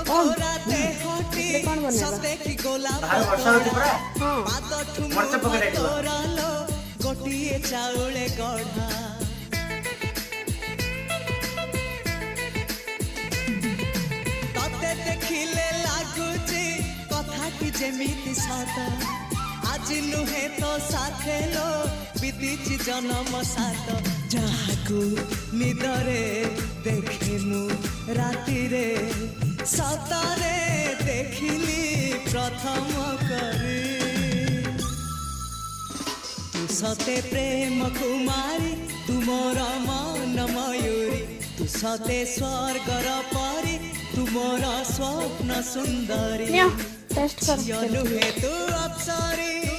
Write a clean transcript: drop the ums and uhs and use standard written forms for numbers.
गोराते हटी सते की गोलाप तोरालो गोटिए चाउले गढ़ा तते देखिले लागुची कथाटी जेमिति सत आज नुहे तो साथे लो बीतीची जन्म सात जाहाकू निदरे देखे मु राति रे सतरे देखिली प्रथम करे तू सते प्रेम कुमारी तुमर मन मयूरी तू सते स्वर्गर परी तुमर स्वप्न सुंदरी टेस्ट कर नुहे तू अप्सरी